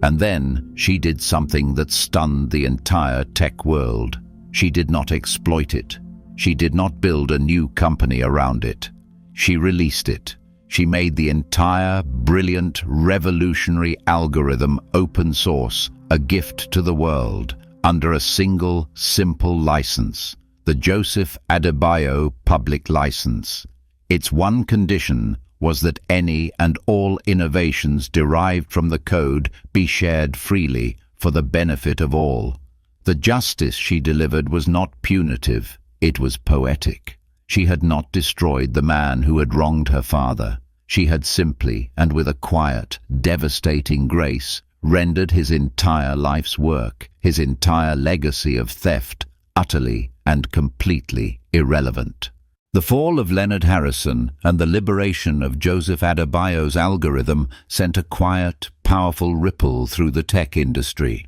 And then she did something that stunned the entire tech world. She did not exploit it. She did not build a new company around it. She released it. She made the entire brilliant, revolutionary algorithm open source, a gift to the world, under a single, simple license, the Joseph Adebayo public license. Its one condition was that any and all innovations derived from the code be shared freely for the benefit of all. The justice she delivered was not punitive, it was poetic. She had not destroyed the man who had wronged her father. She had simply, and with a quiet, devastating grace, rendered his entire life's work, his entire legacy of theft, utterly and completely irrelevant. The fall of Leonard Harrison and the liberation of Joseph Adebayo's algorithm sent a quiet, powerful ripple through the tech industry.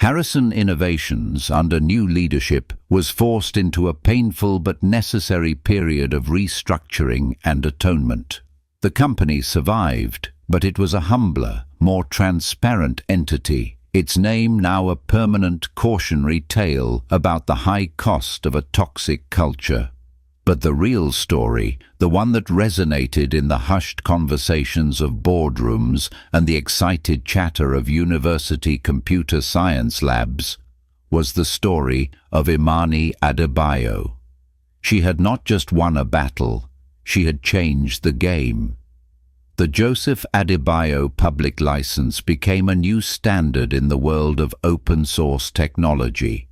Harrison Innovations, under new leadership, was forced into a painful but necessary period of restructuring and atonement. The company survived, but it was a humbler, more transparent entity, its name now a permanent cautionary tale about the high cost of a toxic culture. But the real story, the one that resonated in the hushed conversations of boardrooms and the excited chatter of university computer science labs, was the story of Imani Adebayo. She had not just won a battle, she had changed the game. The Joseph Adebayo public license became a new standard in the world of open-source technology.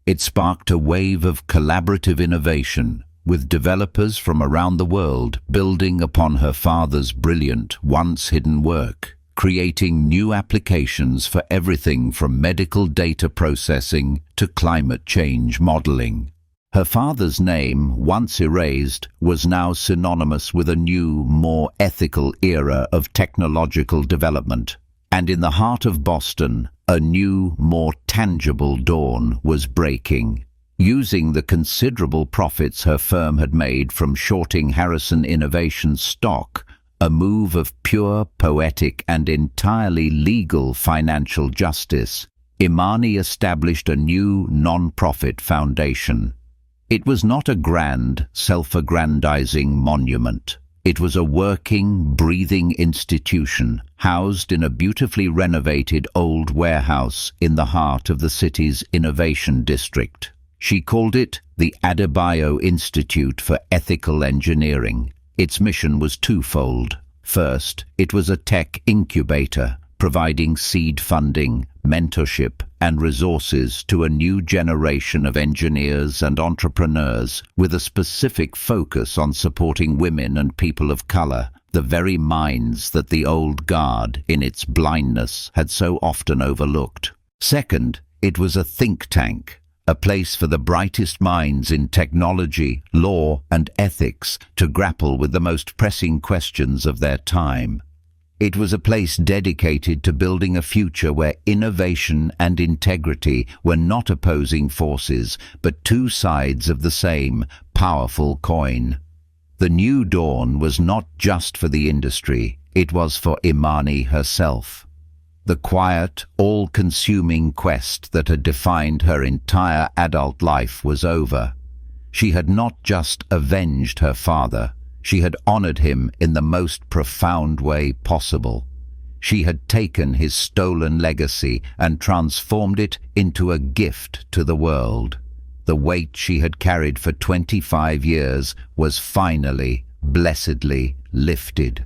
It sparked a wave of collaborative innovation, with developers from around the world building upon her father's brilliant, once-hidden work, creating new applications for everything from medical data processing to climate change modeling. Her father's name, once erased, was now synonymous with a new, more ethical era of technological development. And in the heart of Boston, a new, more tangible dawn was breaking. Using the considerable profits her firm had made from shorting Harrison Innovations stock, a move of pure, poetic and entirely legal financial justice, Imani established a new non-profit foundation. It was not a grand, self-aggrandizing monument. It was a working, breathing institution, housed in a beautifully renovated old warehouse in the heart of the city's innovation district. She called it the Adebayo Institute for Ethical Engineering. Its mission was twofold. First, it was a tech incubator, providing seed funding, mentorship, and resources to a new generation of engineers and entrepreneurs, with a specific focus on supporting women and people of color, the very minds that the old guard, in its blindness, had so often overlooked. Second, it was a think tank, a place for the brightest minds in technology, law, and ethics to grapple with the most pressing questions of their time. It was a place dedicated to building a future where innovation and integrity were not opposing forces, but two sides of the same powerful coin. The new dawn was not just for the industry, it was for Imani herself. The quiet, all-consuming quest that had defined her entire adult life was over. She had not just avenged her father, she had honored him in the most profound way possible. She had taken his stolen legacy and transformed it into a gift to the world. The weight she had carried for 25 years was finally, blessedly, lifted.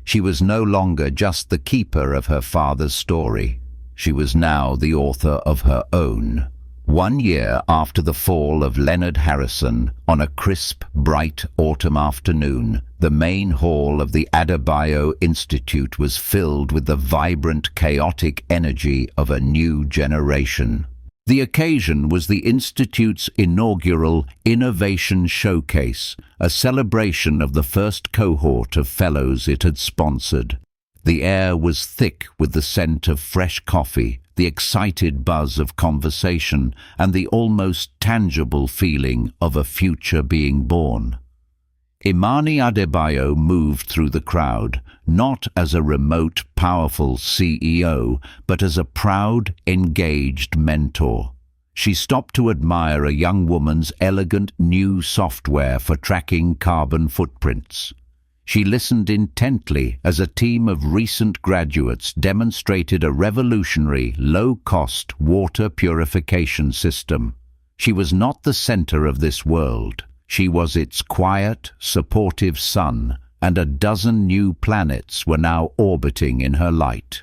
She was no longer just the keeper of her father's story. She was now the author of her own. 1 year after the fall of Leonard Harrison, on a crisp, bright autumn afternoon, the main hall of the Adebayo Institute was filled with the vibrant, chaotic energy of a new generation. The occasion was the Institute's inaugural Innovation Showcase, a celebration of the first cohort of fellows it had sponsored. The air was thick with the scent of fresh coffee, the excited buzz of conversation, and the almost tangible feeling of a future being born. Imani Adebayo moved through the crowd, not as a remote, powerful CEO, but as a proud, engaged mentor. She stopped to admire a young woman's elegant new software for tracking carbon footprints. She listened intently as a team of recent graduates demonstrated a revolutionary, low-cost water purification system. She was not the center of this world. She was its quiet, supportive sun, and a dozen new planets were now orbiting in her light.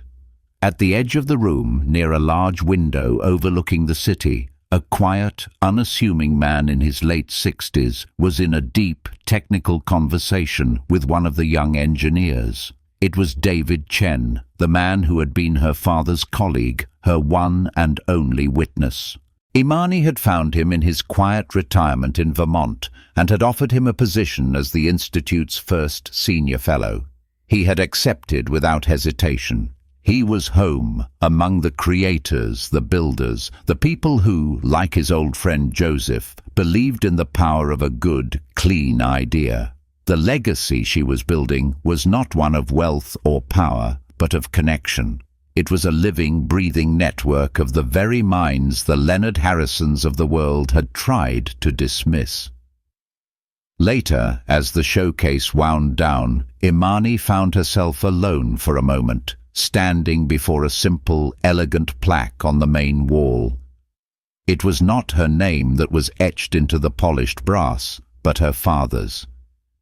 At the edge of the room, near a large window overlooking the city, a quiet, unassuming man in his late 60s was in a deep, technical conversation with one of the young engineers. It was David Chen, the man who had been her father's colleague, her one and only witness. Imani had found him in his quiet retirement in Vermont and had offered him a position as the Institute's first senior fellow. He had accepted without hesitation. He was home, among the creators, the builders, the people who, like his old friend Joseph, believed in the power of a good, clean idea. The legacy she was building was not one of wealth or power, but of connection. It was a living, breathing network of the very minds the Leonard Harrisons of the world had tried to dismiss. Later, as the showcase wound down, Imani found herself alone for a moment, standing before a simple, elegant plaque on the main wall. It was not her name that was etched into the polished brass, but her father's.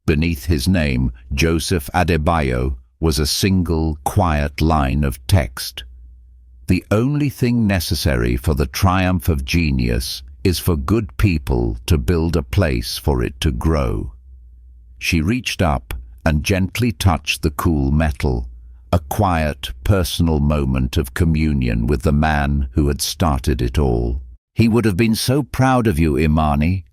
Beneath his name, Joseph Adebayo, was a single, quiet line of text. The only thing necessary for the triumph of genius is for good people to build a place for it to grow. She reached up and gently touched the cool metal, a quiet, personal moment of communion with the man who had started it all. "He would have been so proud of you, Imani."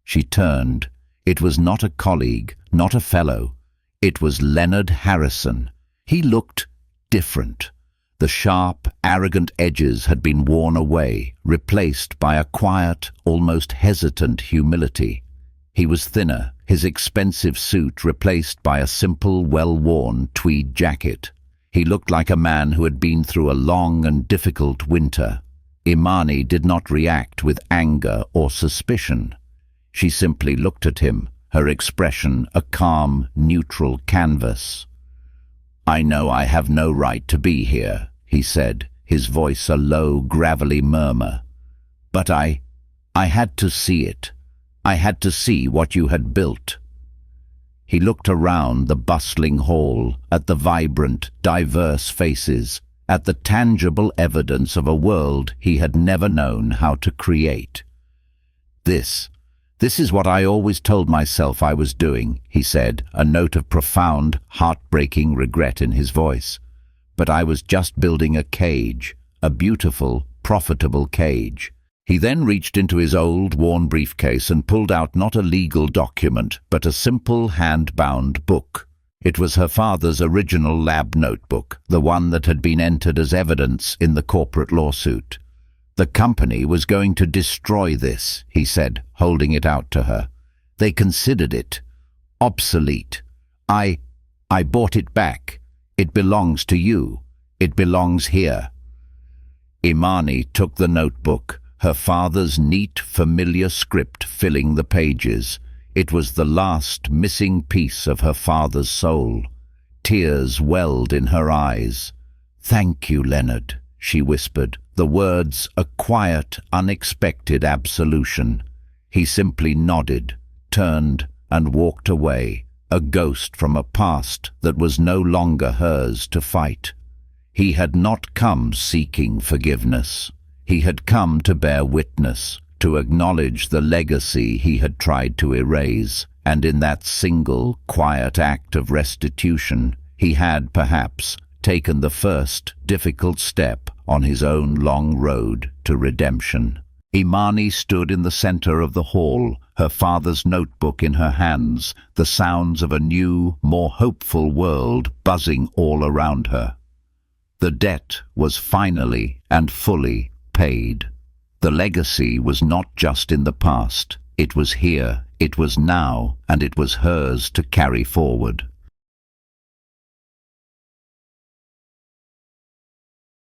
She turned. It was not a colleague, not a fellow. It was Leonard Harrison. He looked different. The sharp, arrogant edges had been worn away, replaced by a quiet, almost hesitant humility. He was thinner, his expensive suit replaced by a simple, well-worn tweed jacket. He looked like a man who had been through a long and difficult winter. Imani did not react with anger or suspicion. She simply looked at him, her expression a calm, neutral canvas. "I know I have no right to be here," he said, his voice a low, gravelly murmur. "But I had to see it. I had to see what you had built." He looked around the bustling hall, at the vibrant, diverse faces, at the tangible evidence of a world he had never known how to create. This is what I always told myself I was doing," he said, a note of profound, heartbreaking regret in his voice. "But I was just building a cage, a beautiful, profitable cage." He then reached into his old, worn briefcase and pulled out not a legal document, but a simple, hand-bound book. It was her father's original lab notebook, the one that had been entered as evidence in the corporate lawsuit. "The company was going to destroy this," he said, holding it out to her. "They considered it obsolete. I bought it back. It belongs to you. It belongs here." Imani took the notebook, her father's neat, familiar script filling the pages. It was the last missing piece of her father's soul. Tears welled in her eyes. "Thank you, Leonard," she whispered, the words a quiet, unexpected absolution. He simply nodded, turned, and walked away, a ghost from a past that was no longer hers to fight. He had not come seeking forgiveness. He had come to bear witness, to acknowledge the legacy he had tried to erase, and in that single, quiet act of restitution, he had, perhaps, taken the first difficult step on his own long road to redemption. Imani stood in the center of the hall, her father's notebook in her hands, the sounds of a new, more hopeful world buzzing all around her. The debt was finally and fully paid. The legacy was not just in the past. It was here, it was now, and it was hers to carry forward.